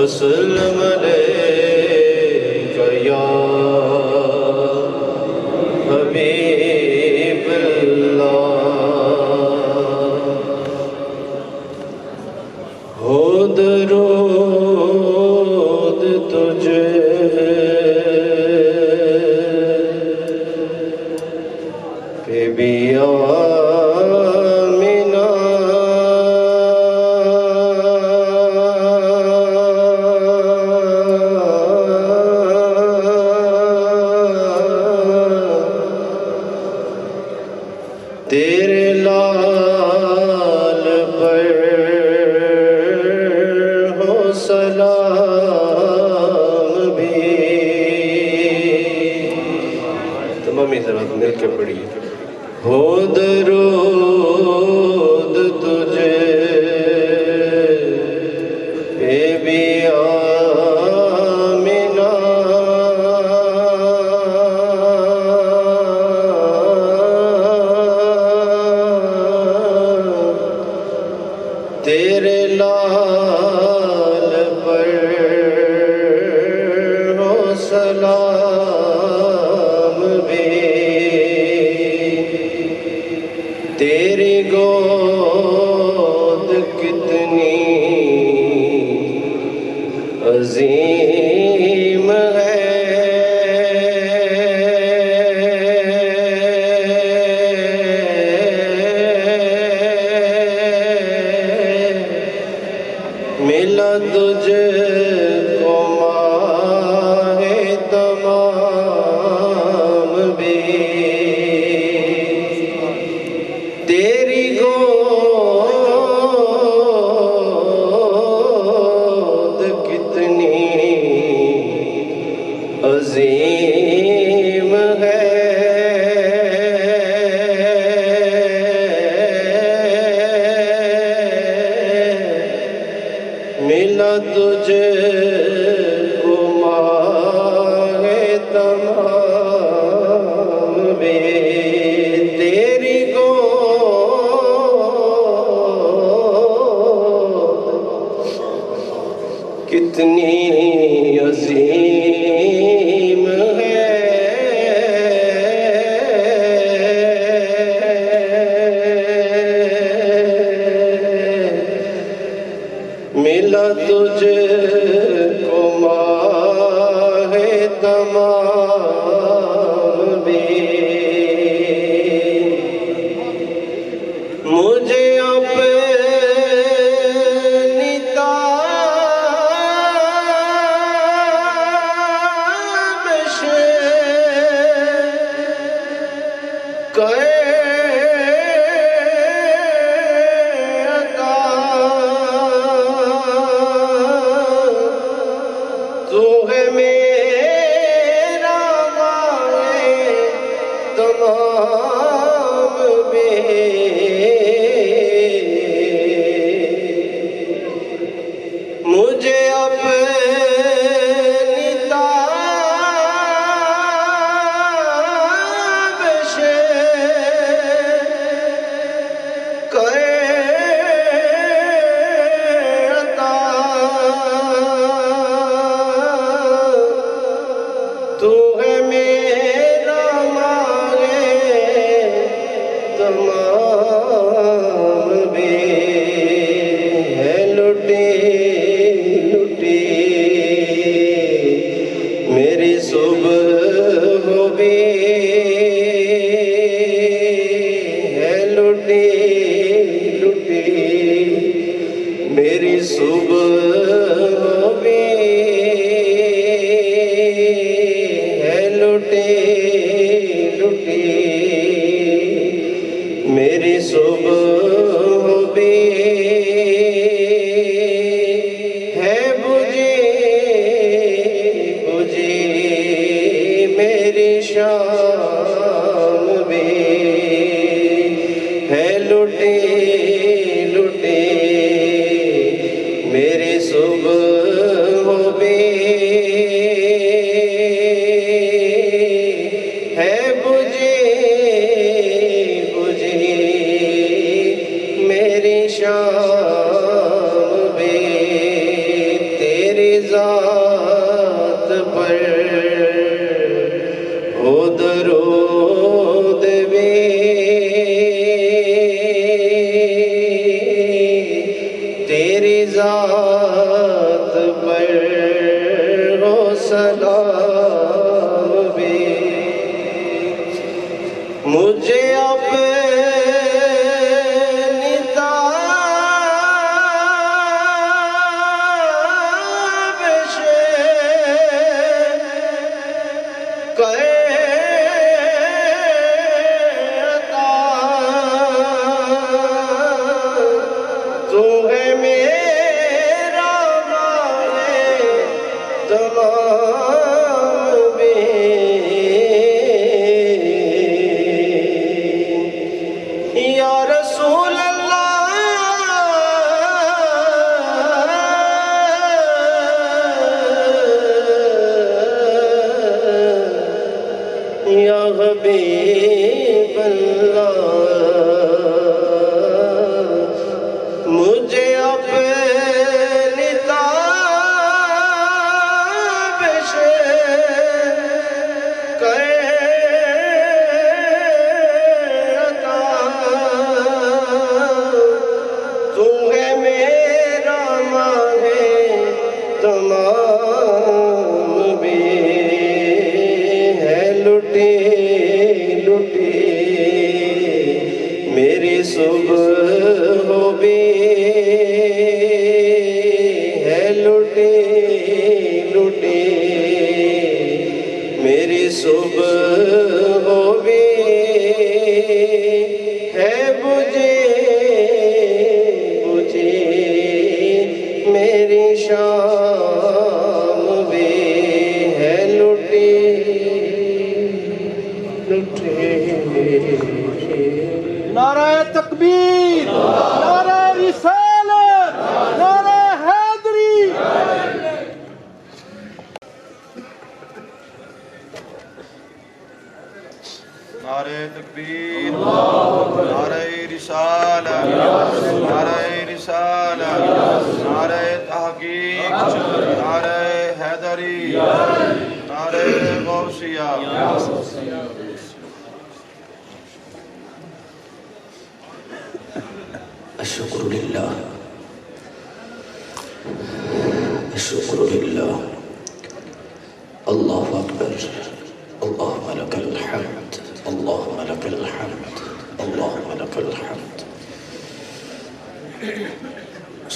وسلم عليك يا حبيب الله ہو درود تجھے پہ بھی آمینہ تیرے لال پر ہو سلام بھی تمام حضرات مل کے پڑھیے ہو درود تجھے پہ بھی آمینہ تیرے لال پر ہو سلام بھی تیری گود کتنی عظیم ہے ملا تجھ کو ماہ تمام بھی تیری گود کتنی عظیم ہے ملا تجھ کو ماہ تمام بھی تیری گود کتنی عظیم ہے ملا تجھ کو ماہ تمام بھی مجھے اپنی تابش کر تو ہے میرا ماہ تمام بھی مجھے اپنی تابش کر تو ہے میرا ماہ تمام بھی ہے لٹی لٹی میری صبح بھی ہے لٹی لٹی میری صبح بھی لٹی لٹی میری صبح بھی ہے بجھی بجھی میری شام بھی ہے لٹی لٹی میری صبح بھی ہے بجھی بجھی میری شام بھی تیری ذات پر ہو سلام بھی مجھے اپنی تابش کر یا حبیب اللہ مجھے اپنی تابش کر عطا تو ہے میرا ماہ تمام بھی لٹی لٹی میری صبح ہو بھی ہے لٹی لٹی میری صبح ہو بھی ہے بجھی بجھی میری شام بھی ہے لٹی نعرہ تکبیر، نعرہ رسالت، نعرہ حیدری۔ نعرہ تکبیر، نعرہ رسالت، نعرہ رسالت، نعرہ تحقیق، نعرہ حیدری، نعرہ غوثیہ۔ الشکر للہ الشکر للہ اللہ اکبر اللہم لک الحمد اللہم لک الحمد اللہم لک الحمد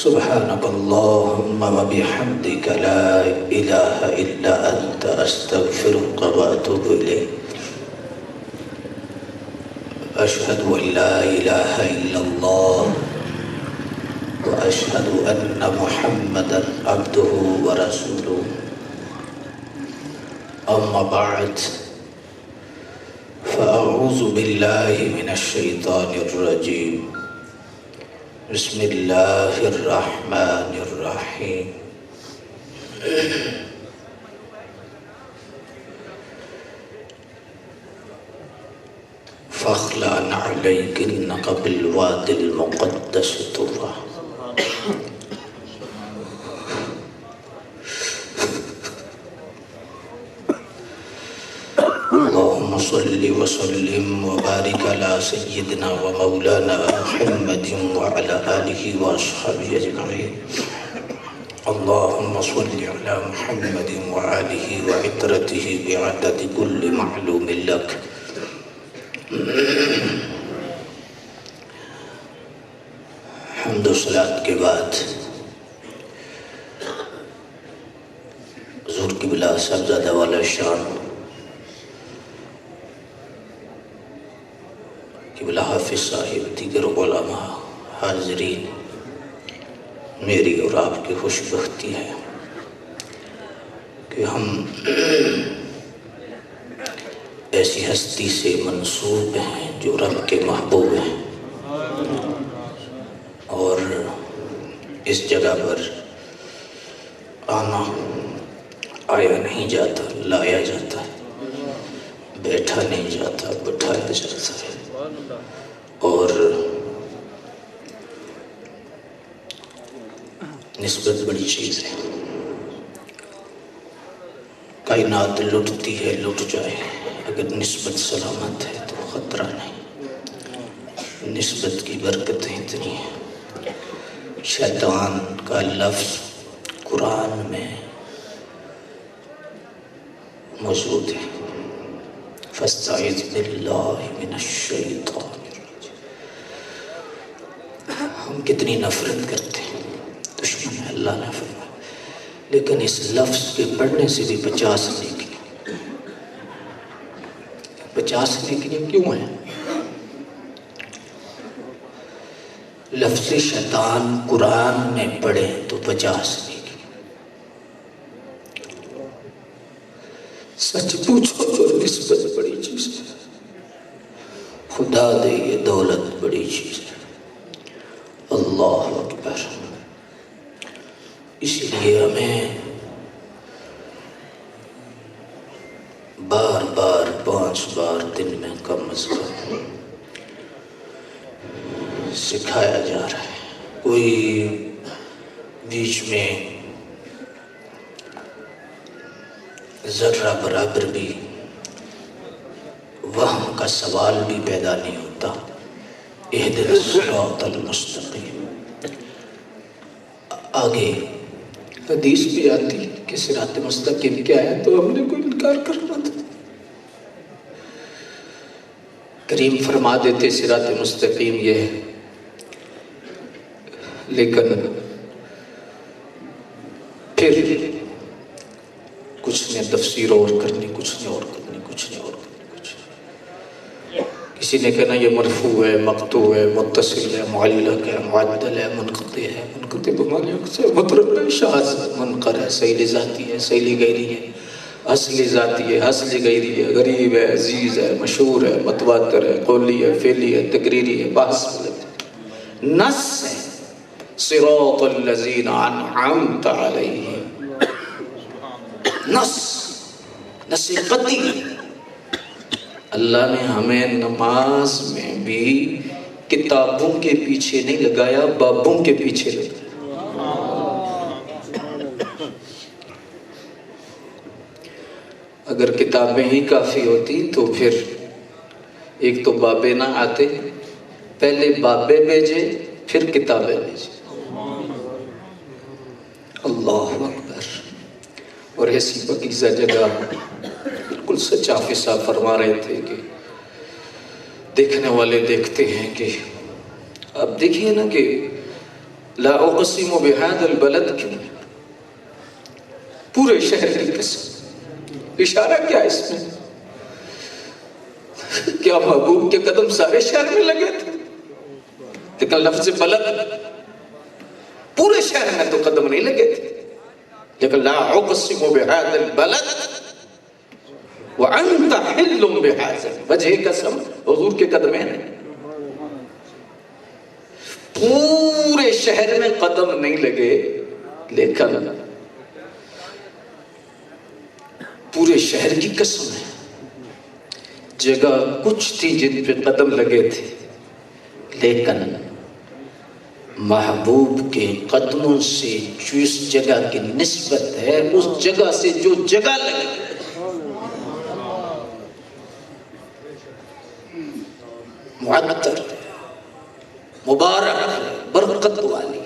سبحانک اللہم وبحمدک لا الہ الا انت استغفرک واتوب الیک أشهد أن لا إله إلا الله وأشهد أن محمدًا عبده ورسوله أما بعد فأعوذ بالله من الشيطان الرجيم بسم الله الرحمن الرحيم فاخلعن عليك إنك بالواد المقدس طوى اللهم صل وسلم وبارك على سيدنا ومولانا محمد وعلى آله وأصحابه أجمعين اللهم صل على محمد وآله وعترته بعدد كل معلوم لك حمد و صلاة کے بعد حضور قبلہ صاحبزادہ والا شان قبلہ حافظ صاحب دیگر علماء حاضرین میری اور آپ کی خوش بختی ہے کہ ہم ایسی ہستی سے منسوب ہیں جو رب کے محبوب ہیں اور اس جگہ پر آنا آیا نہیں جاتا لایا جاتا ہے بیٹھا نہیں جاتا بٹھایا جاتا ہے اور نسبت بڑی چیز ہے کائنات لٹتی ہے لٹ جائے اگر نسبت سلامت ہے تو خطرہ نہیں نسبت کی برکتیں اتنی ہیں شیطان کا لفظ قرآن میں موجود ہے، فاستعذ باللہ من الشیطان الرجیم۔ ہم کتنی نفرت کرتے ہیں، دشمن ہے اللہ نے فرمایا، لیکن اس لفظ کے پڑھنے سے بھی 50 نیکیاں، 50 نیکیاں کیوں ہیں؟ لفظ شیطان قرآن میں پڑھیں تو 50 نیکی۔ سچ پوچھو تو نسبت بڑی چیز ہے، خدا دے یہ دولت بڑی چیز ہے۔ اللہ اکبر۔ اس لیے ہمیں بار بار 5 بار دن میں کم از کم سکھایا جا رہا ہے۔ کوئی بیچ میں ذرہ برابر بھی وہم کا سوال بھی پیدا نہیں ہوتا۔ اہدنا الصراط المستقیم۔ آگے حدیث بھی آتی کہ صراط مستقیم کیا ہے، تو ہم نے کوئی انکار کرنا تھا۔ کریم فرما دیتے صراط مستقیم یہ ہے، لیکن پھر کچھ نے تفسیر اور کرنی، کچھ نے اور کرنی، کچھ نے اور کرنی، کسی نے کہنا یہ مرفوع ہے، مقطوع ہے، متصل ہے، معلق ہے، معدل ہے، منقطع ہے، منقطع بمعنی سے مطلب ہے، شاذ منقر ہے، صحیح ذاتی ہے، صحیح غیری ہے، اصلی ذاتی ہے، اصلی غیری ہے، غریب ہے، عزیز ہے، مشہور ہے، متواتر ہے، قولی ہے، فعلی ہے، تقریری ہے، بحث نص ہے۔ صراط الذین انعمت علیہم، نص قطعی۔ اللہ نے ہمیں نماز میں بھی کتابوں کے پیچھے نہیں لگایا، بابوں کے پیچھے لگایا۔ اگر کتابیں ہی کافی ہوتی تو پھر ایک تو بابے نہ آتے، پہلے بابے بھیجے پھر کتابیں بھیجے۔ اللہ اکبر۔ اور ایسی پاکیزہ جگہ، بالکل سچا فسا فرما رہے تھے کہ دیکھنے والے دیکھتے ہیں کہ اب دیکھیے نا کہ لا اقسم بہذا البلد کیوں، پورے شہر کی قسم، اشارہ کیا اس میں؟ کیا محبوب کے قدم سارے شہر میں لگے تھے؟ لیکن لفظ بلد پورے شہر میں تو قدم نہیں لگے تھے، لیکن لا اقسم بہذا البلد وانت حل بہذا، وجہ قسم حضور کے قدمیں ہیں، پورے شہر میں قدم نہیں لگے، لیکن پورے شہر کی قسم ہے جگہ کچھ تھی جن پہ قدم لگے تھے، لیکن محبوب کے قدموں سے جس جگہ کی نسبت ہے، اس جگہ سے جو جگہ لگے معطر مبارک برکت والی۔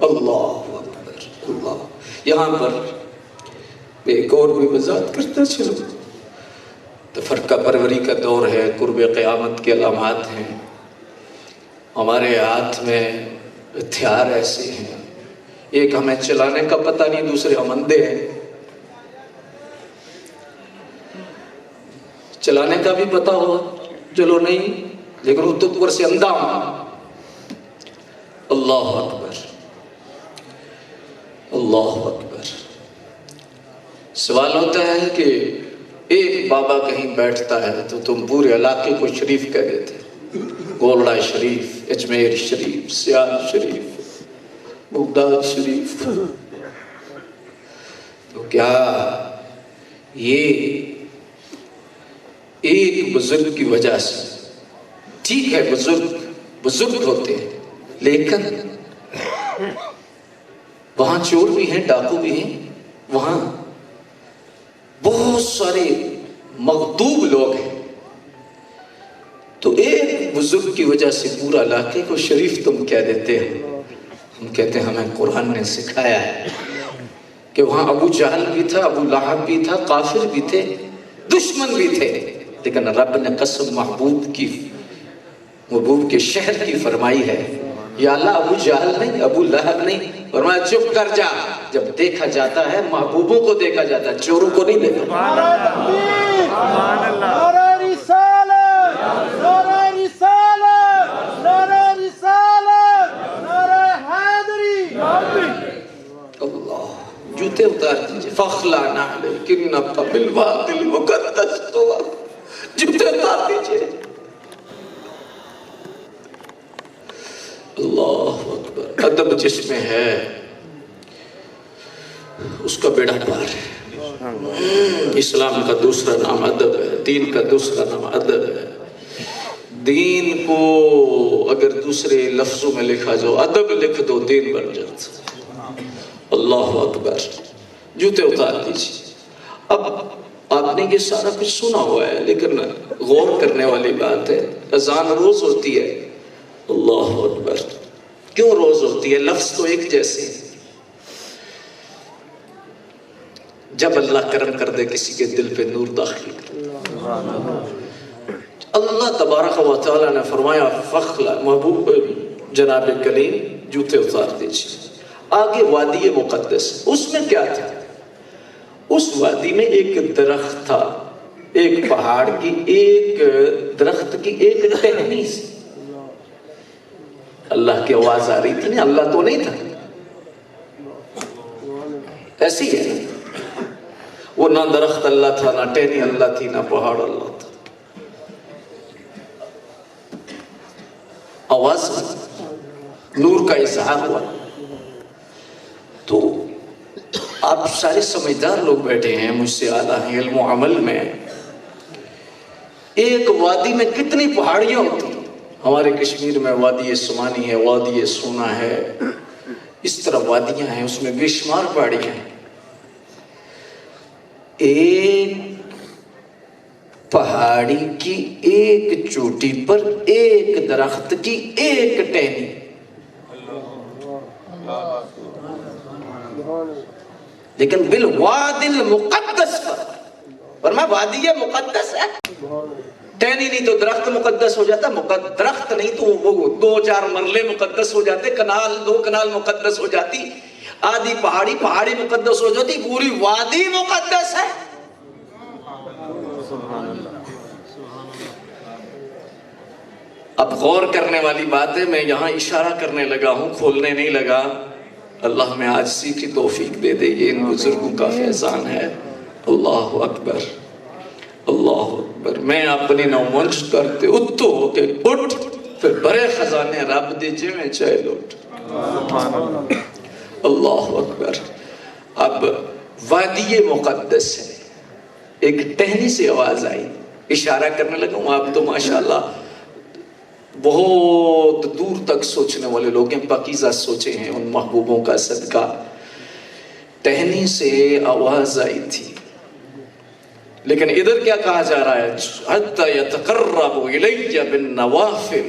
اللہ اکبر اللہ۔ یہاں پر ایک اور بھی وضاحت کرتا چلو، تفرقہ پروری کا دور ہے، قرب قیامت کے علامات ہیں، ہمارے ہاتھ میں ہتھیار ایسے ہیں، ایک ہمیں چلانے کا پتہ نہیں، دوسرے ہم اندھے ہیں، چلانے کا بھی پتہ ہو چلو نہیں، لیکن وہ تو اوپر سے اندھا ہوں۔ اللہ اکبر اللہ اکبر۔ سوال ہوتا ہے کہ ایک بابا کہیں بیٹھتا ہے تو تم پورے علاقے کو شریف کہہ دیتے، گولڑا شریف، اجمیر شریف، سیال شریف، بغداد شریف، تو کیا یہ ایک بزرگ کی وجہ سے؟ ٹھیک ہے، بزرگ ہوتے ہیں، لیکن وہاں چور بھی ہیں، ڈاکو بھی ہیں، وہاں بہت سارے مغضوب لوگ ہیں، تو ایک بزرگ کی وجہ سے پورا علاقے کو شریف تم کہہ دیتے ہیں۔ ہم کہتے ہیں ہمیں قرآن نے سکھایا ہے کہ وہاں ابو جہل بھی تھا، ابو لہب بھی تھا، کافر بھی تھے، دشمن بھی تھے، لیکن رب نے قسم محبوب کے شہر کی فرمائی ہے، یا اللہ ابو جہل نہیں، ابو لہب نہیں، فرمایا چپ کر جا۔ جب دیکھا جاتا ہے محبوبوں کو دیکھا جاتا ہے، چوروں کو نہیں دیکھا۔ نعرہ رسالت، نعرہ رسالت، نعرہ رسالت، نعرہ حیدری۔ اللہ، جوتے اتار دیجئے، فَخْلَعْنَ عَلَيْكِ النَّبْأَ بِالْوَادِ الْمُقَدَّسِ طُوَىٰ، جوتے اتار دیجئے۔ اللہ اکبر۔ ادب جس میں ہے اس کا بیڑا پار ہے۔ اسلام کا دوسرا نام ادب ہے، دین کا دوسرا نام ادب ہے۔ دین کو اگر دوسرے لفظوں میں لکھا جاؤ، ادب لکھ دو، دین بن جاتا۔ اللہ اکبر۔ جوتے اتار دیجیے۔ اب آپ نے یہ سارا کچھ سنا ہوا ہے، لیکن غور کرنے والی بات ہے، اذان روز ہوتی ہے۔ اللہ اکبر۔ کیوں روز ہوتی ہے؟ لفظ تو ایک جیسے ہیں۔ جب اللہ کرم کر دے کسی کے دل پہ نور داخل کر، اللہ تبارک و تعالیٰ نے فرمایا فخلا، محبوب جناب کلیم جوتے اتار دیجیے۔ آگے وادی مقدس، اس میں کیا تھا؟ اس وادی میں ایک درخت تھا، ایک پہاڑ کی، ایک درخت کی ایک ٹہنی سے۔ اللہ کی آواز آ رہی تھی نہیں، اللہ تو نہیں تھا، ایسی ہے، وہ نہ درخت اللہ تھا، نہ ٹہنی اللہ تھی، نہ پہاڑ اللہ تھا۔ آواز نور کا اظہار ہوا۔ تو آپ سارے سمجھدار لوگ بیٹھے ہیں، مجھ سے اعلیٰ ہیں علم و عمل میں۔ ایک وادی میں کتنی پہاڑیاں ہوتی ہیں؟ ہمارے کشمیر میں وادی سمانی ہے، وادی سونا ہے، اس طرح وادیاں ہیں، اس میں بے شمار پہاڑیاں ہیں۔ ایک پہاڑی کی ایک چوٹی پر ایک درخت کی ایک ٹہنی، لیکن بالوادی المقدس پر، فرمایا وادی مقدس ہے۔ ٹہنی نہیں تو درخت مقدس ہو جاتا، درخت نہیں تو وہ 2-4 مرلے مقدس ہو جاتے، کنال 2 کنال مقدس ہو جاتی، آدھی پہاڑی مقدس ہو جاتی، پوری وادی مقدس ہے۔ اب غور کرنے والی بات ہے، میں یہاں اشارہ کرنے لگا ہوں، کھولنے نہیں لگا۔ اللہ میں آجزی کی توفیق دے دے، یہ ان بزرگوں کا فیضان ہے۔ اللہ اکبر، اللہ اکبر۔ میں اپنی نو منچ کرتے اتو ہو کے اٹھ، پھر بڑے خزانے رب دے جے میں چاہے لوٹ۔ اللہ اکبر۔ اب وادی مقدس ہے، ایک ٹہنی سے آواز آئی، اشارہ کرنے لگا ہوں۔ آپ تو ماشاءاللہ بہت دور تک سوچنے والے لوگ ہیں، پاکیزہ سوچے ہیں ان محبوبوں کا صدقہ۔ ٹہنی سے آواز آئی تھی، لیکن ادھر کیا کہا جا رہا ہے؟ حَتَّى يَتَقَرَّبُ إِلَيَّ بِالنَّوَافِلِ،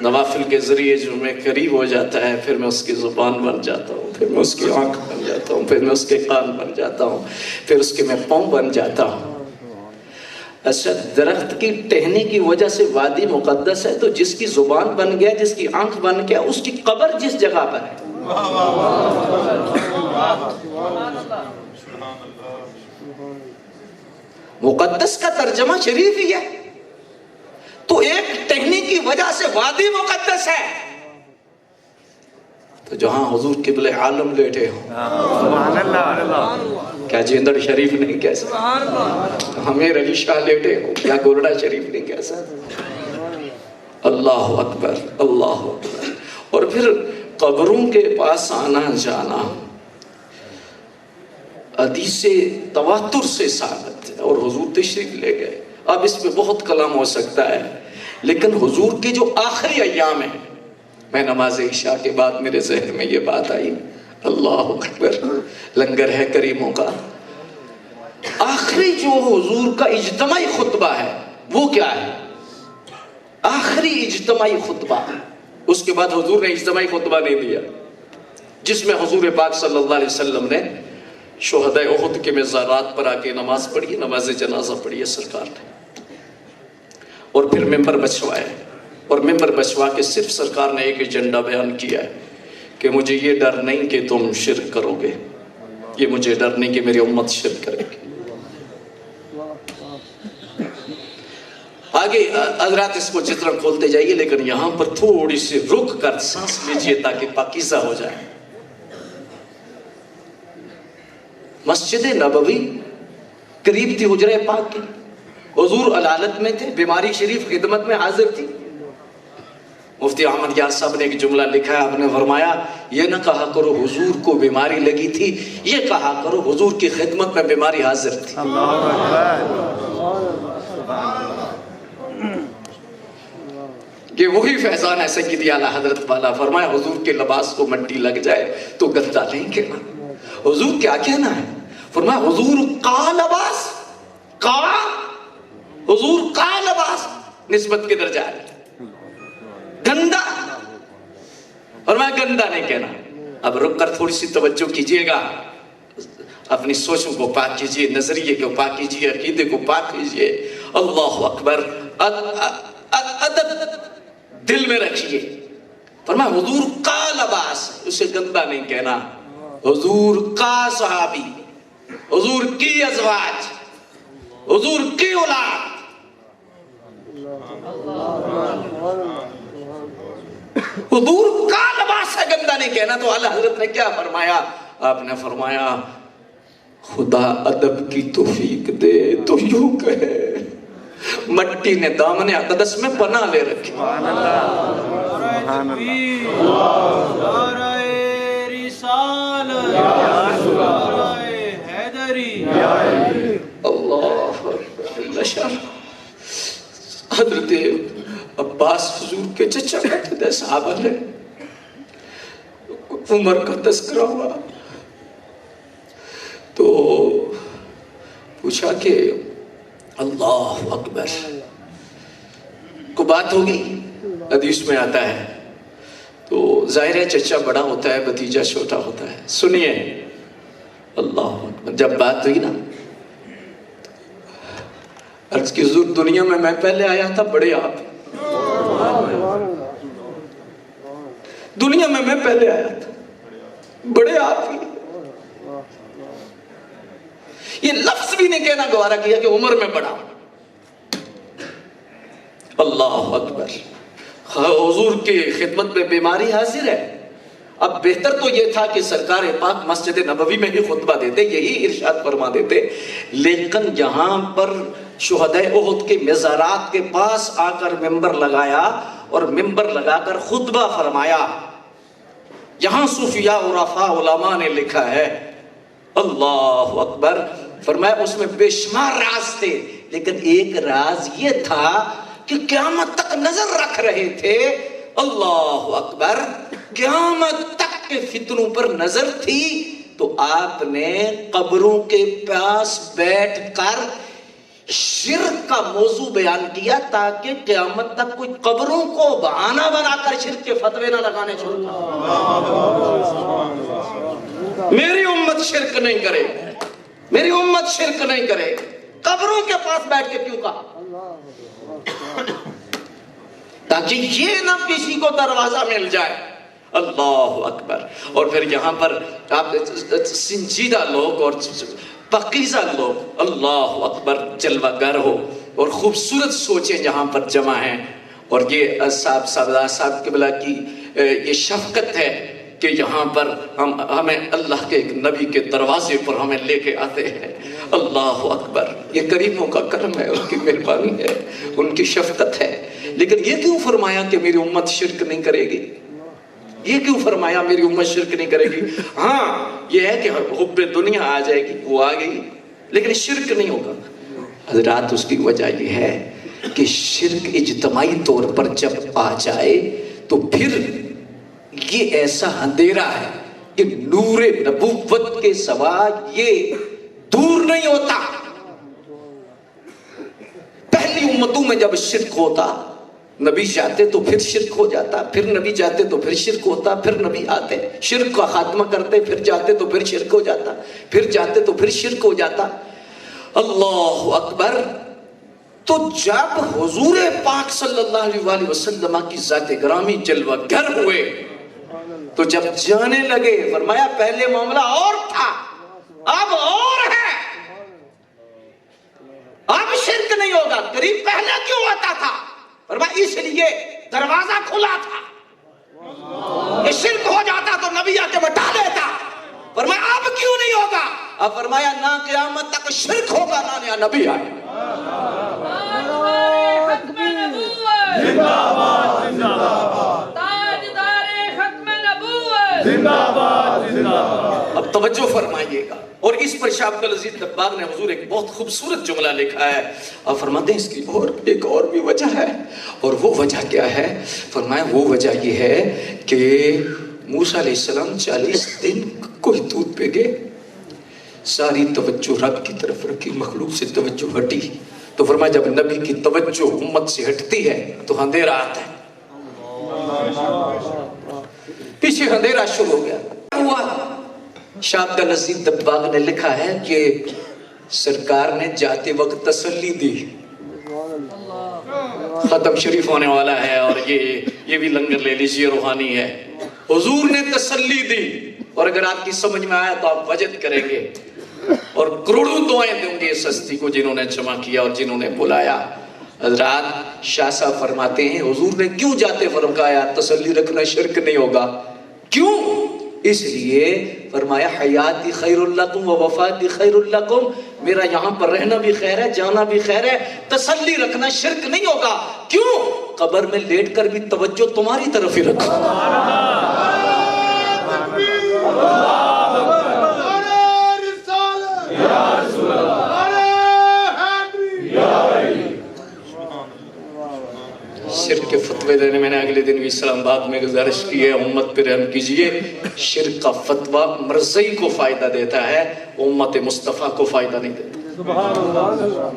نوافل کے ذریعے جو میں قریب ہو جاتا ہے، پھر میں اس کی زبان بن جاتا ہوں، پھر میں اس کی آنکھ بن جاتا ہوں، پھر میں اس کے کان بن جاتا ہوں، پھر اس کے میں پاؤں بن جاتا ہوں۔ اچھا، درخت کی ٹہنی کی وجہ سے وادی مقدس ہے، تو جس کی زبان بن گیا، جس کی آنکھ بن گیا، اس کی قبر جس جگہ پر ہے، مقدس کا ترجمہ شریف ہی ہے۔ تو ایک ٹہنی کی وجہ سے وادی مقدس ہے، تو جہاں حضور قبل عالم لیٹے ہوں، کیا جیندڑ شریف نہیں کہہ سکتے؟ ہمیں علی شاہ لیٹے ہوں، کیا گورڈا شریف نہیں کہہ سکتے؟ اللہ اکبر، اللہ اکبر۔ اور پھر قبروں کے پاس آنا جانا حدیث تواتر سے ثابت ہے، اور حضور تشریف لے گئے۔ اب اس پہ بہت کلام ہو سکتا ہے، لیکن حضور کے جو آخری ایام ہیں، میں نماز عشاء کے بعد میرے ذہن میں یہ بات آئی، اللہ اکبر، لنگر ہے کریموں کا، آخری جو حضور کا اجتماعی خطبہ ہے وہ کیا ہے؟ آخری اجتماعی خطبہ اس کے بعد حضور نے اجتماعی خطبہ نہیں دیا جس میں حضور پاک صلی اللہ علیہ وسلم نے شہداء احد کے مزارات پر آ کے نماز پڑھی، نماز جنازہ پڑھی ہے سرکار نے، اور پھر ممبر بچھوایا، اور ممبر بچھوا کے صرف سرکار نے ایک ایجنڈا بیان کیا ہے کہ مجھے یہ ڈر نہیں کہ تم شرک کرو گے، یہ مجھے ڈر نہیں کہ میری امت شرک کرے گی۔ آگے حضرات اس کو جتنا کھولتے جائیے، لیکن یہاں پر تھوڑی سی رک کر سانس لیجئے تاکہ پاکیزہ ہو جائے۔ مسجد نبوی قریب تھی حجرہ پاک کی، حضور علالت میں تھے، بیماری شریف خدمت میں حاضر تھی۔ مفتی احمد یار صاحب نے ایک جملہ لکھا ہے، آپ نے فرمایا یہ نہ کہا کرو حضور کو بیماری لگی تھی، یہ کہا کرو حضور کی خدمت میں بیماری حاضر تھی۔ یہ وہی فیضان ہے سیدی اعلیٰ حضرت والا، فرمایا حضور کے لباس کو مٹی لگ جائے تو گندا نہیں کہنا۔ حضور کیا کہنا ہے؟ فرمایا حضور کا لباس، کا حضور کا لباس نسبت کے درجہ ہے، گندا، فرمایا گندا نہیں کہنا۔ اب رک کر تھوڑی سی توجہ کیجئے گا، اپنی سوچوں کو پاک کیجئے، نظریے کو پاک کیجئے، عقیدے کو پاک کیجئے۔ اللہ اکبر، ادب دل میں رکھیے۔ فرمایا حضور کا لباس، اسے گندا نہیں کہنا، حضور کا صحابی، حضور کی ازواج، حضور کی اولاد، حضور کا لباس ہے، گندا نہیں کہنا۔ تو اعلیٰ حضرت نے کیا فرمایا؟ آپ نے فرمایا خدا ادب کی توفیق دے تو یوں کہے مٹی نے دامن اقدس میں پناہ لے رکھی۔ حضرت عباس حضور کے چچا کہتے تھے، صحابہ نے عمر کا تذکرہ ہوا تو پوچھا کہ اللہ اکبر، کو بات ہوگی، حدیث میں آتا ہے، تو ظاہر ہے چچا بڑا ہوتا ہے، بھتیجا چھوٹا ہوتا ہے۔ سنیے، اللہ اکبر، جب بات ہوئی نا، عرض کی حضور دنیا میں میں پہلے آیا تھا، بڑے آپ، دنیا میں پہلے آیا تھا، بڑے آپ ہی۔ یہ لفظ بھی نہیں کہنا گوارا کیا کہ عمر میں بڑا۔ اللہ اکبر، حضور کی خدمت میں بیماری حاضر ہے۔ اب بہتر تو یہ تھا کہ سرکار پاک مسجد نبوی میں ہی خطبہ دیتے، یہی ارشاد فرما دیتے، لیکن یہاں پر شہداء احد کے مزارات کے پاس آ کر ممبر لگایا اور ممبر لگا کر خطبہ فرمایا۔ یہاں صوفیاء عرفاء علماء نے لکھا ہے، اللہ اکبر، فرمایا اس میں بے شمار راز تھے، لیکن ایک راز یہ تھا کہ قیامت تک نظر رکھ رہے تھے۔ اللہ اکبر، قیامت تک کے فتنوں پر نظر تھی، تو آپ نے قبروں کے پاس بیٹھ کر شرک کا موضوع بیان کیا تاکہ قیامت تک کوئی قبروں کو بہانہ بنا کر شرک کے فتوے نہ لگانے شروع کر۔ میری امت شرک نہیں کرے، میری امت شرک نہیں کرے، قبروں کے پاس بیٹھ کے کیوں کہا؟ تاکہ یہ نہ کسی کو دروازہ مل جائے۔ اللہ اکبر۔ اور پھر یہاں پر آپ سنجیدہ لوگ اور پاکیزہ لوگ، اللہ اکبر، جلوہ گر ہو اور خوبصورت سوچیں جہاں پر جمع ہیں، اور یہ صاحب قبلہ کی یہ شفقت ہے کہ یہاں پر ہمیں اللہ کے ایک نبی کے دروازے پر ہمیں لے کے آتے ہیں۔ اللہ اکبر، یہ کریموں کا کرم ہے، ان کی مہربانی ہے، ان کی شفقت ہے۔ لیکن یہ کیوں فرمایا کہ میری امت شرک نہیں کرے گی؟ یہ کیوں فرمایا میری امت شرک نہیں کرے گی؟ ہاں یہ ہے کہ حب دنیا آ جائے گی، وہ آ گئی، لیکن شرک نہیں ہوگا۔ حضرات اس کی وجہ یہ ہے کہ شرک اجتماعی طور پر جب آ جائے تو پھر یہ ایسا اندھیرا ہے کہ نور نبوت کے سوا یہ دور نہیں ہوتا۔ پہلی امتوں میں جب شرک ہوتا نبی جاتے تو پھر شرک ہو جاتا، پھر نبی جاتے تو پھر شرک ہوتا، پھر نبی آتے شرک کا خاتمہ کرتے، پھر جاتے تو پھر شرک ہو جاتا، پھر جاتے تو پھر شرک ہو جاتا۔ اللہ اکبر۔ تو جب حضور پاک صلی اللہ علیہ وسلم کی ذات گرامی جلوہ گر ہوئے تو جب جانے لگے فرمایا پہلے معاملہ اور تھا، اب اور ہے، اب شرک نہیں ہوگا۔ قریب پہلے کیوں آتا تھا؟ فرمایا اس لیے دروازہ کھلا تھا، کہ شرک ہو جاتا تو نبی آ کے بتا دیتا۔ فرمایا اب کیوں نہیں ہوگا؟ اب فرمایا نہ قیامت تک شرک ہوگا نہ نیا نبی آئے۔ اب توجہ فرمائیے گا، اور اس پر شاہ عبدالعزیز دباغ نے حضور ایک بہت خوبصورت جملہ لکھا ہے، اور فرماتے ہیں اس کی ایک اور بھی وجہ ہے، اور وہ وجہ کیا ہے؟ فرمایا وہ وجہ یہ ہے کہ موسیٰ علیہ السلام 40 دن کوئی دودھ پہ گئے، ساری توجہ رب کی طرف رکھی، مخلوق سے توجہ ہٹی، تو فرمایا جب نبی کی توجہ امت سے ہٹتی ہے تو اندھیرا آتا ہے، پیچھے اندھیرا شروع ہو گیا۔ ہوا شاہ عبدالعزیز دباغ نے لکھا ہے کہ سرکار نے جاتے وقت تسلی دی، ختم شریف ہونے والا ہے اور یہ بھی لنگر لے لیجیے روحانی ہے، حضور نے تسلی دی، اور اگر آپ کی سمجھ میں آیا تو آپ وجد کریں گے اور کروڑوں دعائیں دیں گے اس ہستی کو جنہوں نے جمع کیا اور جنہوں نے بلایا۔ حضرات شاہ صاحب فرماتے ہیں حضور نے کیوں جاتے فرمایا تسلی رکھنا شرک نہیں ہوگا، کیوں؟ اس لیے فرمایا حیاتی خیر لکم و وفاتی خیر لکم، میرا یہاں پر رہنا بھی خیر ہے، جانا بھی خیر ہے، تسلی رکھنا شرک نہیں ہوگا، کیوں؟ قبر میں لیٹ کر بھی توجہ تمہاری طرف ہی رکھو۔ شرک کے فتوے دینے میں نے اگلے دن بھی اسلام آباد میں گزارش کی ہے، امت پہ رحم کیجئے، شرک کا فتوہ مرضی کو فائدہ دیتا ہے، امت مصطفیٰ کو فائدہ نہیں دیتا۔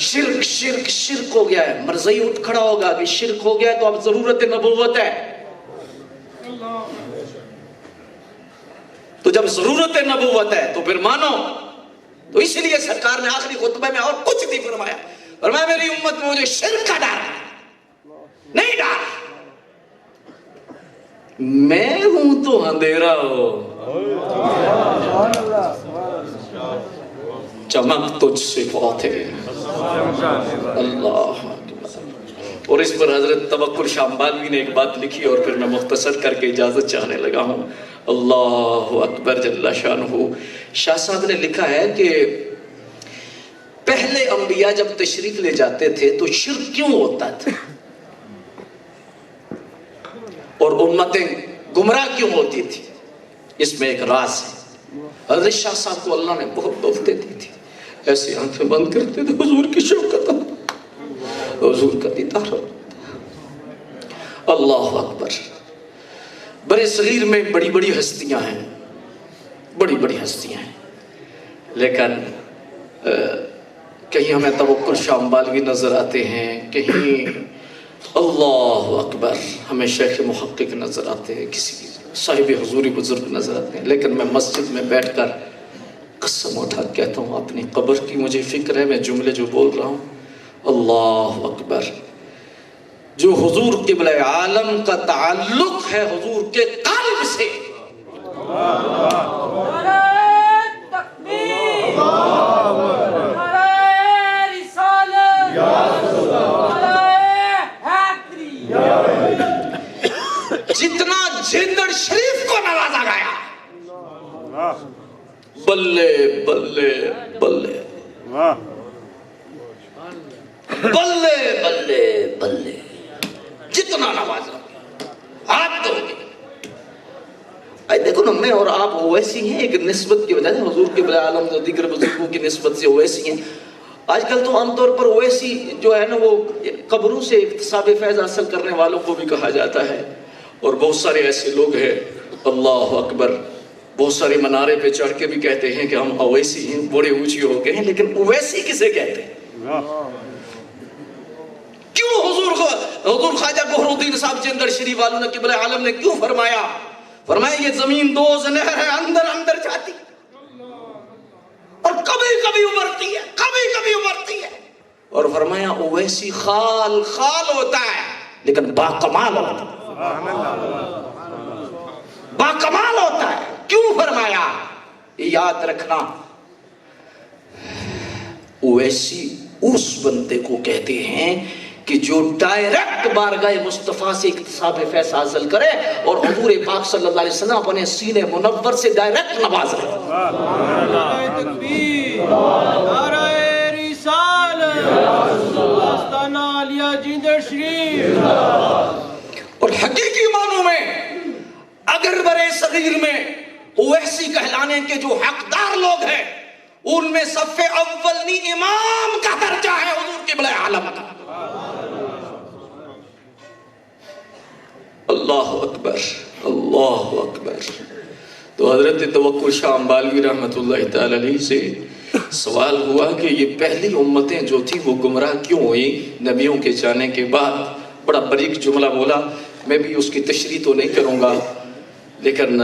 شرک شرک شرک ہو گیا ہے، مرضی اٹھ کھڑا ہوگا کہ شرک ہو گیا ہے تو اب ضرورت نبوت ہے، تو جب ضرورت نبوت ہے تو پھر مانو۔ تو اس لیے سرکار نے آخری خطبہ میں اور کچھ نہیں فرمایا، فرمایا میری امت میں مجھے شرک کا ڈر نہیں، ڈر میں ہوں تو اندھیرا ہو، چمک تجھ سے بہت ہے، اللہ۔ اور اس پر حضرت توکل شامبالوی نے ایک بات لکھی اور پھر میں مختصر کر کے اجازت چاہنے لگا ہوں۔ اللہ اکبر جل شانہ۔ شاہ صاحب نے لکھا ہے کہ پہلے انبیاء جب تشریف لے جاتے تھے تو شرک کیوں ہوتا تھا اور امتیں گمراہ کیوں ہوتی تھی؟ اس میں ایک راز ہے۔ حضرت شاہ صاحب کو اللہ نے بہت دولتیں دی تھی، ایسے آنکھیں بند کرتے تھے حضور کی شوکت، حضور کا دیدار۔ اللہ اکبر۔ برے صغیر میں بڑی بڑی ہستیاں ہیں، بڑی بڑی ہستیاں ہیں، لیکن کہیں ہمیں توکل شامبالوی نظر آتے ہیں، کہیں اللہ اکبر ہمیں شیخ محقق نظر آتے ہیں، کسی صاحب حضوری بزرگ نظر آتے ہیں، لیکن میں مسجد میں بیٹھ کر قسم اٹھا کہتا ہوں اپنی قبر کی مجھے فکر ہے، میں جملے جو بول رہا ہوں اللہ اکبر، جو حضور قبلہ عالم کا تعلق ہے حضور کے قلب سے، جتنا جندر شریف کو نوازا گیا، بلے بلے بلے بلے بلے بلے، جتنا نوازا ہاتھ دھو گے۔ دیکھو نا، میں اور آپ ویسی ہیں ایک نسبت کی وجہ سے، حضور قبلہ عالم تو دیگر بزرگوں کی نسبت سے ویسی ہیں۔ آج کل تو عام طور پر ویسی جو ہے نا وہ قبروں سے اکتساب فیض حاصل کرنے والوں کو بھی کہا جاتا ہے، اور بہت سارے ایسے لوگ ہیں اللہ اکبر، بہت سارے منارے پہ چڑھ کے بھی کہتے ہیں کہ ہم اویسی ہیں، بڑے اونچی ہو گئے ہیں، لیکن اویسی کسے کہتے ہیں؟ کیوں حضور خواجہ گوہر الدین صاحب چندر شریف والوں نے قبلہ عالم نے کیوں فرمایا یہ زمین دوز نہر ہے اندر اندر جاتی اور کبھی کبھی ابھرتی ہے اور فرمایا اویسی خال ہوتا ہے لیکن باکمال ہوتا ہے کیوں فرمایا یاد رکھنا اویسی اس بندے کو کہتے ہیں کہ جو ڈائریکٹ بارگاہ مصطفیٰ سے اکتساب فیض حاصل کرے اور حضور پاک صلی اللہ علیہ وسلم اپنے سینے منور سے ڈائریکٹ نواز رہے. نعرہ تکبیر، نعرہ رسالت، آستانہ عالیہ جیندر شریف. اور حقیقی معنوں میں اگر برے صغیر میں اویسی کہلانے کے جو حقدار لوگ ہیں ان میں صف اول امام کا درجہ ہے حضور قبلہ عالم کا. اللہ اکبر اللہ اکبر. تو حضرت توکل شاہ امبالوی رحمت اللہ تعالی علیہ سے سوال ہوا کہ یہ پہلی امتیں جو تھی وہ گمراہ کیوں ہوئی نبیوں کے جانے کے بعد. بڑا باریک جملہ بولا, میں بھی اس کی تشریح تو نہیں کروں گا لیکن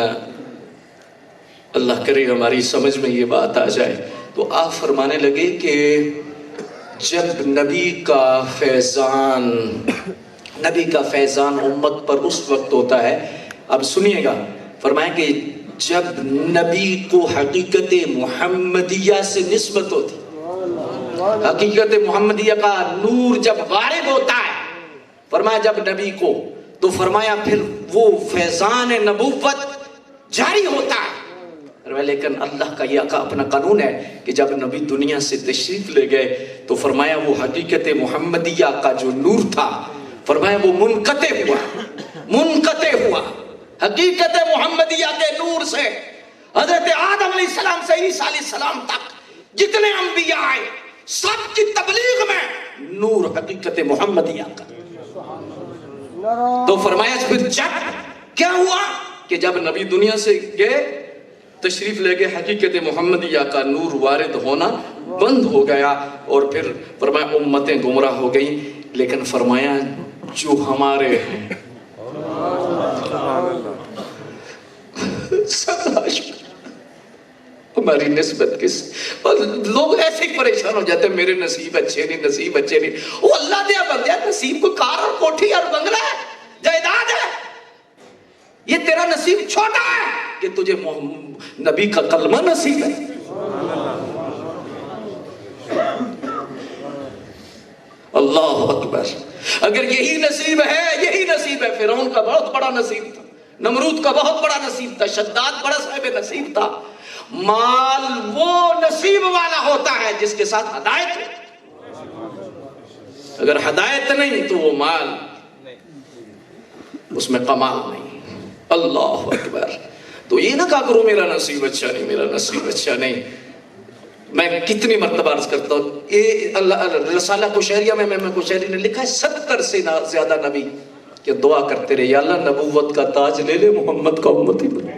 اللہ کرے ہماری سمجھ میں یہ بات آ جائے. تو آپ فرمانے لگے کہ جب نبی کا فیضان امت پر اس وقت ہوتا ہے, اب سنیے گا, فرمایا کہ جب نبی کو حقیقت محمدیہ سے نسبت ہوتی, حقیقت محمدیہ کا نور جب غالب ہوتا ہے, فرمایا جب نبی کو, تو فرمایا پھر وہ فیضان نبوت جاری ہوتا ہے. لیکن اللہ کا یہ اپنا قانون ہے کہ جب نبی دنیا سے تشریف لے گئے تو فرمایا وہ حقیقت محمدیہ کا جو نور تھا فرمایا وہ منقطع ہوا. حقیقت محمدیہ کے نور سے حضرت آدم علیہ السلام سے عیسیٰ علیہ السلام تک جتنے انبیاء آئے سب کی تبلیغ میں نور حقیقت محمدیہ کا. تو فرمایا پھر جب کیا ہوا کہ جب نبی دنیا سے گئے تشریف لے گئے حقیقت محمدیہ کا نور وارد ہونا بند ہو گیا اور پھر فرمایا امتیں گمراہ ہو گئیں. لیکن فرمایا جو ہمارے ہیں ہماری نسبت کس, لوگ ایسے ہی پریشان ہو جاتے ہیں میرے نصیب اچھے نہیں. وہ اللہ دیا بندیا, نصیب کو کار اور کوٹھی اور بنگلہ ہے, جائیداد ہے, یہ تیرا نصیب چھوٹا ہے کہ تجھے نبی کا کلمہ نصیب ہے. اللہ اکبر. اگر یہی نصیب ہے فرعون کا بہت بڑا نصیب تھا, نمرود کا بہت بڑا نصیب تھا, شداد بڑا صاحب نصیب تھا. مال وہ نصیب والا ہوتا ہے جس کے ساتھ ہدایت ہے, اگر ہدایت نہیں تو وہ مال اس میں کمال نہیں. اللہ اکبر. تو یہ نہ کہا کرو میرا نصیب اچھا نہیں. میں کتنی مرتبہ عرض کرتا ہوں, رسالہ کوشیریہ میں کوشیری نے لکھا ہے 70 سے زیادہ نبی کہ دعا کرتے رہے یا اللہ نبوت کا تاج لے لے, محمد کا امتی بنے.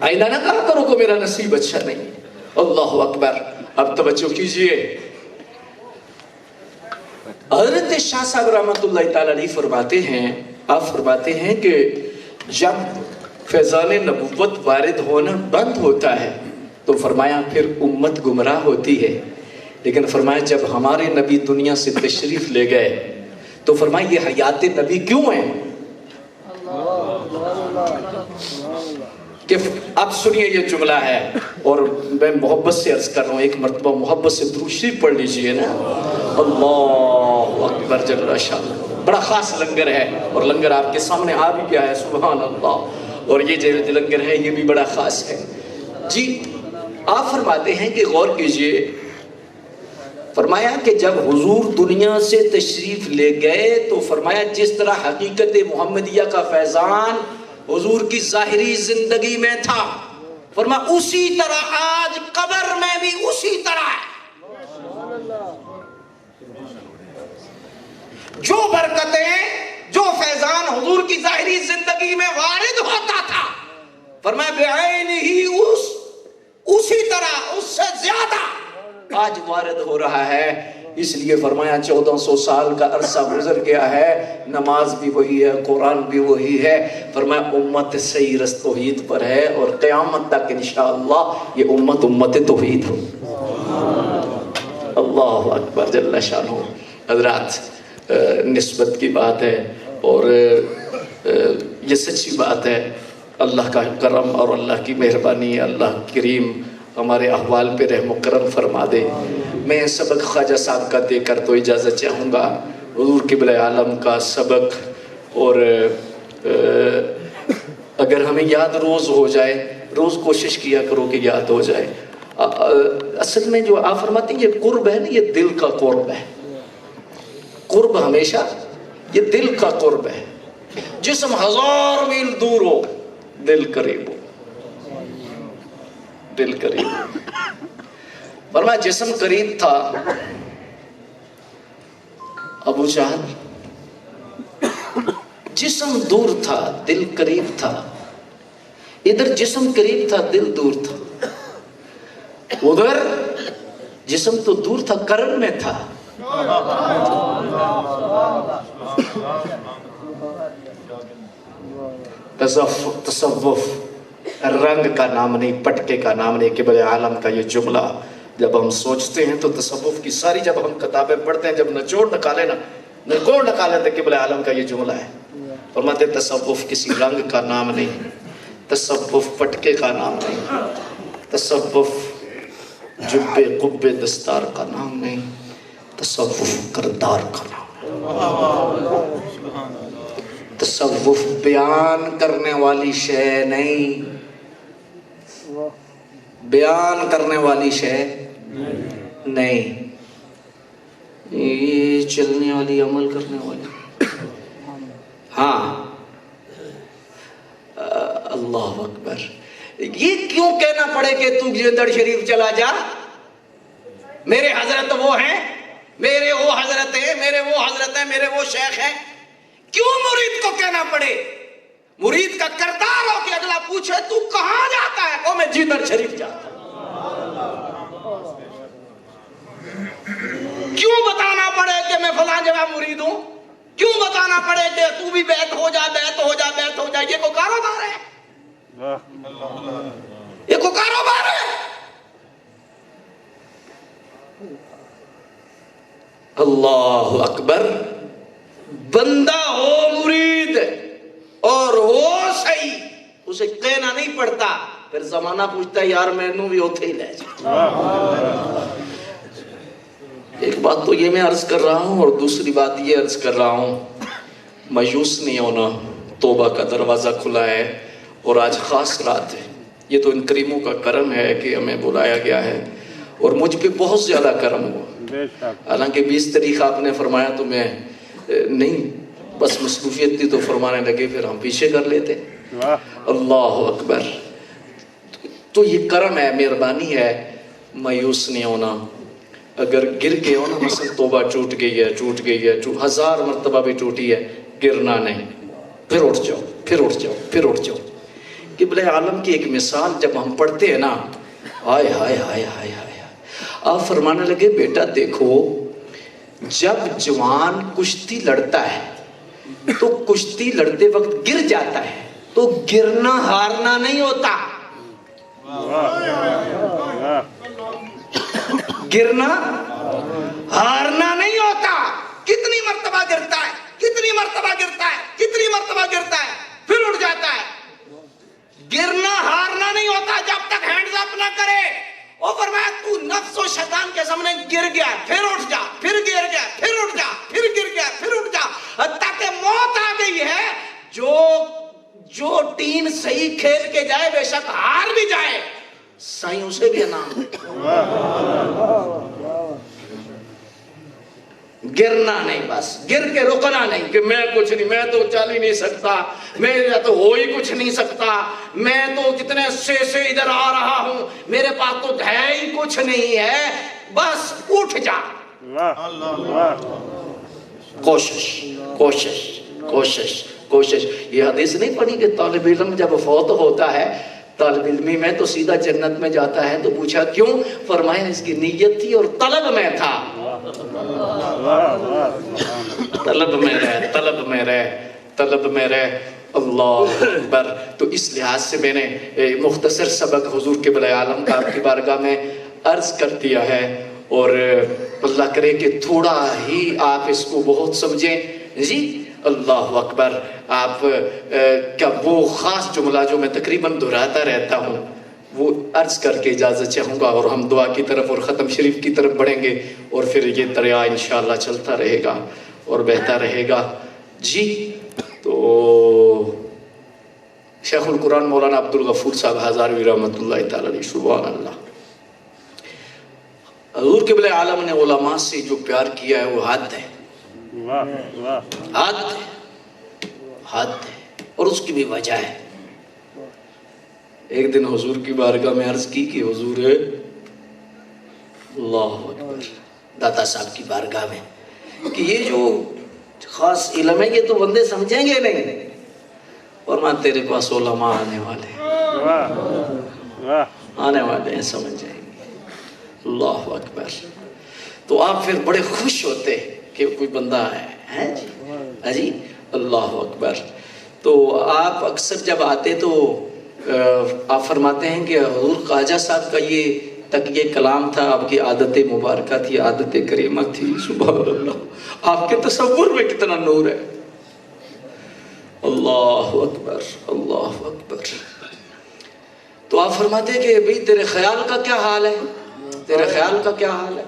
آئندہ نہ کہا کرو کہ میرا نصیب اچھا نہیں. اللہ اکبر. اب توجہ کیجئے, حضرت شاہ صاحب رحمت اللہ تعالی علیہ فرماتے ہیں کہ جب فیضان نبوت وارد ہونا بند ہوتا ہے تو فرمایا پھر امت گمراہ ہوتی ہے. لیکن فرمایا جب ہمارے نبی دنیا سے تشریف لے گئے تو فرمایا یہ حیات نبی کیوں ہیں کہ اب سنیے یہ جملہ ہے اور میں محبت سے عرض کر رہا ہوں, ایک مرتبہ محبت سے درود شریف پڑھ لیجئے نا. اللہ اکبر جل شان. بڑا خاص لنگر ہے اور لنگر آپ کے سامنے آ بھی گیا ہے, سبحان اللہ. اور یہ جو لنگر ہے یہ بھی بڑا خاص ہے. جی آپ فرماتے ہیں کہ غور کیجئے, فرمایا کہ جب حضور دنیا سے تشریف لے گئے تو فرمایا جس طرح حقیقت محمدیہ کا فیضان حضور کی ظاہری زندگی میں تھا, فرمایا اسی طرح آج قبر میں بھی اسی طرح ہے. جو برکتیں جو فیضان حضور کی ظاہری زندگی میں وارد ہوتا تھا فرمایا بعین ہی اسی طرح اس سے زیادہ آج وارد ہو رہا ہے. اس لیے فرمایا 1400 سال کا عرصہ گزر گیا ہے، نماز بھی وہی ہے، قرآن بھی وہی ہے، فرمایا امت صحیح رس توحید پر ہے، اور قیامت تک انشاءاللہ یہ امت توحید ہو۔ اللہ اکبر جل شانہ۔ حضرات نسبت کی بات ہے اور یہ سچی بات ہے، اللہ کا کرم اور اللہ کی مہربانی، اللہ کریم ہمارے احوال پہ رحم و کرم فرما دے۔ میں سبق خواجہ صاحب کا دے کر تو اجازت چاہوں گا، حضور قبلہ عالم کا سبق، اور اگر ہمیں یاد روز ہو جائے، روز کوشش کیا کرو کہ یاد ہو جائے۔ اصل میں جو آپ فرماتے ہیں یہ قرب ہے نا، یہ دل کا قرب ہے۔ قرب ہمیشہ یہ دل کا قرب ہے۔ جسم 1000 میل دور ہو، دل قریب ہو، دل قریب ہو۔ فرمایا جسم قریب تھا ابو جہل، جسم دور تھا دل قریب تھا۔ ادھر جسم قریب تھا دل دور تھا، ادھر جسم تو دور تھا کرم میں تھا۔ تصوف رنگ کا نام نہیں، پٹکے کا نام نہیں، قبلہ عالم کا یہ جملہ جب ہم سوچتے ہیں تو تصوف کی ساری جب ہم کتابیں پڑھتے ہیں، جب نچوڑ نکالے تو قبلہ عالم کا یہ جملہ ہے۔ فرماتے تصوف کسی رنگ کا نام نہیں، تصوف پٹکے کا نام نہیں، تصوف جبے قبے دستار کا نام نہیں، تصوف کردار کا نام ہے۔ تصوف بیان کرنے والی شے نہیں، بیان کرنے والی شے نہیں، یہ چلنے والی عمل کرنے والی۔ ہاں اللہ اکبر۔ یہ کیوں کہنا پڑے کہ تو جدر شریف چلا جا، میرے حضرت وہ ہیں، میرے وہ حضرت ہیں، میرے وہ حضرت ہیں، میرے وہ شیخ ہیں؟ کیوں مرید کو کہنا پڑے؟ مرید کا کردار ہو کہ اگلا پوچھے تو کہاں جاتا ہے، وہ میں جدر شریف جاتا ہوں۔ کیوں بتانا پڑے کہ میں فلاں جگہ مرید ہوں؟ کیوں بتانا پڑے کہ تو بھی بیعت ہو جا، بیعت ہو جا، بیعت ہو جا؟ یہ کوئی کاروبار ہے؟ یہ کوئی کاروبار ہے؟ اللہ اکبر۔ بندہ ہو مرید اور ہو صحیح، اسے کہنا نہیں پڑتا، پھر زمانہ پوچھتا ہے یار مینوں بھی ہوتے ہی لے جا۔ ایک بات تو یہ میں عرض کر رہا ہوں، اور دوسری بات یہ عرض کر رہا ہوں، مایوس نہیں ہونا، توبہ کا دروازہ کھلا ہے، اور آج خاص رات ہے۔ یہ تو ان کریموں کا کرم ہے کہ ہمیں بلایا گیا ہے، اور مجھ پہ بہت زیادہ کرم ہوا۔ حالانکہ 20 تاریخ آپ نے فرمایا تو میں نہیں، بس مصروفیت تھی تو فرمانے لگے، پھر ہم پیچھے کر لیتے۔ اللہ اکبر۔ تو یہ کرم ہے، مہربانی ہے، مایوس نہیں ہونا۔ اگر گر گئے ہو نا، مثلا توبہ ٹوٹ گئی ہے، 1000 مرتبہ بھی ٹوٹی ہے، گرنا نہیں، پھر اٹھ جاؤ، پھر اٹھ جاؤ، پھر اٹھ جاؤ۔ قبلہ عالم کی ایک مثال جب ہم پڑھتے ہیں نا، ہائے ہائے ہائے ہائے ہائے، آپ فرمانے لگے بیٹا دیکھو، جب جوان کشتی لڑتا ہے تو کشتی لڑتے وقت گر جاتا ہے تو گرنا ہارنا نہیں ہوتا، گرنا ہارنا نہیں ہوتا۔ کتنی مرتبہ گرتا ہے، کتنی مرتبہ گرتا ہے، کتنی مرتبہ گرتا ہے، پھر اٹھ جاتا ہے۔ گرنا ہارنا نہیں ہوتا جب تک ہینڈز اپ نہ کرے۔ اور فرمایا تو نفس و شیطان کے سامنے گر گیا، پھر اٹھ جا، پھر گر گیا، پھر اٹھ جا، پھر گر گیا، پھر اٹھ جا، حتیٰ کہ موت آ گئی ہے۔ جو ٹیم صحیح کھیل کے جائے بے شک ہار بھی جائے، سائیں اسے بھی انعام۔ گرنا نہیں، بس گر کے رکنا نہیں کہ میں کچھ نہیں، میں تو چل ہی نہیں سکتا، میں تو ہو ہی کچھ نہیں سکتا، میں تو کتنے عرصے سے ادھر آ رہا ہوں، میرے پاس تو ہے ہی کچھ نہیں ہے۔ بس اٹھ جا، کوشش کوشش کوشش کوشش۔ یہ حدیث نہیں پڑھی کہ طالب علم جب فوت ہوتا ہے، طالب علمی میں تو سیدھا جنت میں جاتا ہے، تو پوچھا کیوں؟ فرمایا اس کی نیت تھی اور طلب میں تھا۔ طلب میں رہ، طلب میں رہ، طلب میں رہ، اللہ اکبر۔ تو اس لحاظ سے میں نے مختصر سبق حضور قبلہ عالم کا آپ کی بارگاہ میں عرض کر دیا ہے، اور اللہ کرے کہ تھوڑا ہی آپ اس کو بہت سمجھیں جی۔ اللہ اکبر۔ آپ کا وہ خاص جملہ جو میں تقریباً دہراتا رہتا ہوں وہ عرض کر کے اجازت چاہوں گا، اور ہم دعا کی طرف اور ختم شریف کی طرف بڑھیں گے، اور پھر یہ دریا انشاءاللہ چلتا رہے گا اور بہتا رہے گا جی۔ تو شیخ القرآن مولانا عبدالغفور صاحب ہزاروی رحمۃ اللہ تعالی علیہ، سبحان اللہ۔ حضور قبلہ عالم نے علماء سے جو پیار کیا ہے وہ حد ہے، حد ہے، حد ہے، اور اس کی بھی وجہ ہے۔ ایک دن حضور کی بارگاہ میں عرض کی کہ حضور اللہ اکبر، داتا صاحب کی بارگاہ میں، کہ یہ جو خاص علم ہے یہ تو بندے سمجھیں گے نہیں، اور میں تیرے پاس علماء آنے والے ہیں، آنے والے ہیں، سمجھ جائیں گے۔ اللہ اکبر۔ تو آپ پھر بڑے خوش ہوتے کہ کوئی بندہ ہے جی، اللہ اکبر۔ تو آپ اکثر جب آتے تو آپ فرماتے ہیں کہ حضور خواجہ صاحب کا یہ تقیہ کلام تھا، آپ کی عادت مبارکہ تھی، عادت کریمہ تھی، سبحان اللہ۔ آپ کے تصور میں کتنا نور ہے، اللہ اکبر، اللہ اکبر۔ تو آپ فرماتے ہیں کہ بھئی تیرے خیال کا کیا حال ہے، تیرے خیال کا کیا حال ہے؟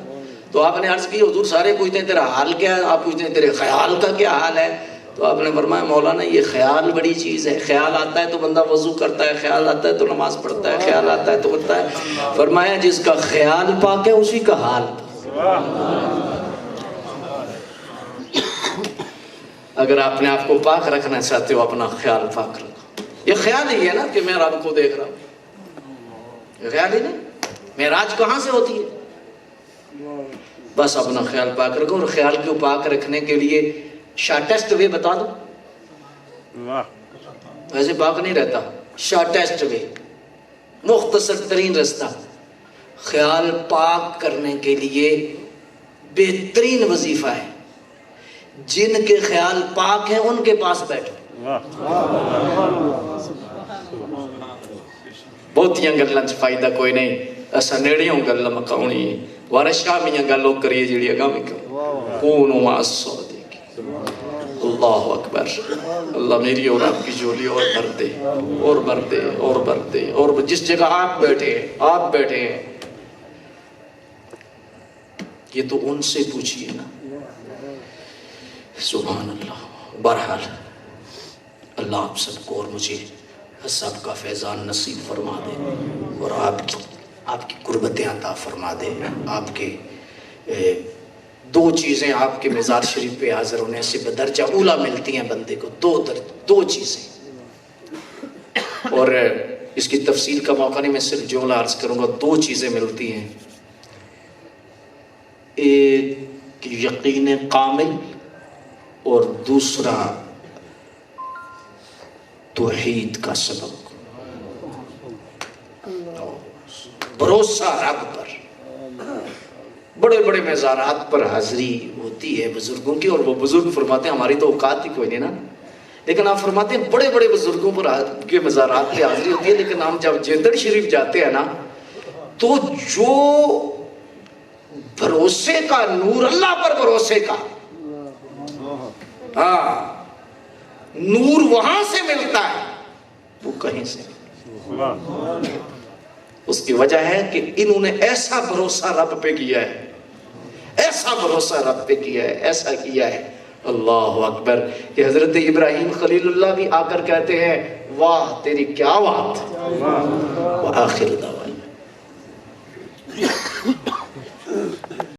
تو آپ نے عرض کی حضور سارے پوچھتے ہیں تیرا حال کیا ہے، آپ پوچھتے ہیں تیرے خیال کا کیا حال ہے؟ تو آپ نے فرمایا مولانا یہ خیال بڑی چیز ہے، خیال آتا ہے تو بندہ وضو کرتا ہے، خیال آتا ہے تو نماز پڑھتا ہے، خیال آتا ہے تو کرتا ہے۔ فرمایا جس کا خیال پاک ہے اسی کا حال اگر آپ نے آپ کو پاک رکھنا چاہتے ہو اپنا خیال پاک رکھو۔ یہ خیال ہی ہے نا کہ میں رب کو دیکھ رہا ہوں، یہ خیال ہی نہیں، معراج کہاں سے ہوتی ہے؟ بس اپنا خیال پاک رکھو، اور خیال کو پاک رکھنے کے لیے شارٹیسٹ وے بتا دو، ویسے پاک نہیں رہتا، شارٹیسٹ وے، مختصر ترین رستہ خیال پاک کرنے کے لیے بہترین وظیفہ ہے، جن کے خیال پاک ہیں ان کے پاس بیٹھو۔ بہتیاں گلاں چ فائدہ کوئی نہیں، ایسا نیڑیوں گل مکاؤنی وارشامیاں گلوں کریے جڑی اگاں میں کونوا مع الصادقین۔ اللہ اکبر۔ اللہ میری اور آپ کی جولی اور بھر دے، اور بھر دے، اور بھر دے، اور جس جگہ آپ بیٹھے ہیں، آپ بیٹھے ہیں، یہ تو ان سے پوچھئے نا، سبحان اللہ۔ بہرحال اللہ آپ سب کو اور مجھے سب کا فیضان نصیب فرما دے، اور آپ کی قربتیں عطا فرما دے۔ آپ کے دو چیزیں آپ کے مزار شریف پہ حاضر ہونے سے بدرجہ اولا ملتی ہیں بندے کو، دو چیزیں، اور اس کی تفصیل کا موقع نہیں، میں صرف جملہ عرض کروں گا۔ دو چیزیں ملتی ہیں، ایک یقین کامل اور دوسرا توحید کا سبق، بھروسہ رب پر۔ بڑے بڑے مزارات پر حاضری ہوتی ہے بزرگوں کی، اور وہ بزرگ فرماتے ہیں ہماری تو اوقات ہی کوئی نہیں نا، لیکن آپ فرماتے ہیں بڑے بڑے بزرگوں پر کے مزارات پہ حاضری ہوتی ہے، لیکن ہم جب جیندڑ شریف جاتے ہیں نا تو جو بھروسے کا نور، اللہ پر بھروسے کا نور وہاں سے ملتا ہے، وہ کہیں سے۔ اس کی وجہ ہے کہ انہوں نے ایسا بھروسہ رب پہ کیا ہے، ایسا بھروسہ رب پہ کیا ہے، ایسا کیا ہے، اللہ اکبر، کہ حضرت ابراہیم خلیل اللہ بھی آ کر کہتے ہیں واہ تیری کیا بات، وآخر دعوانا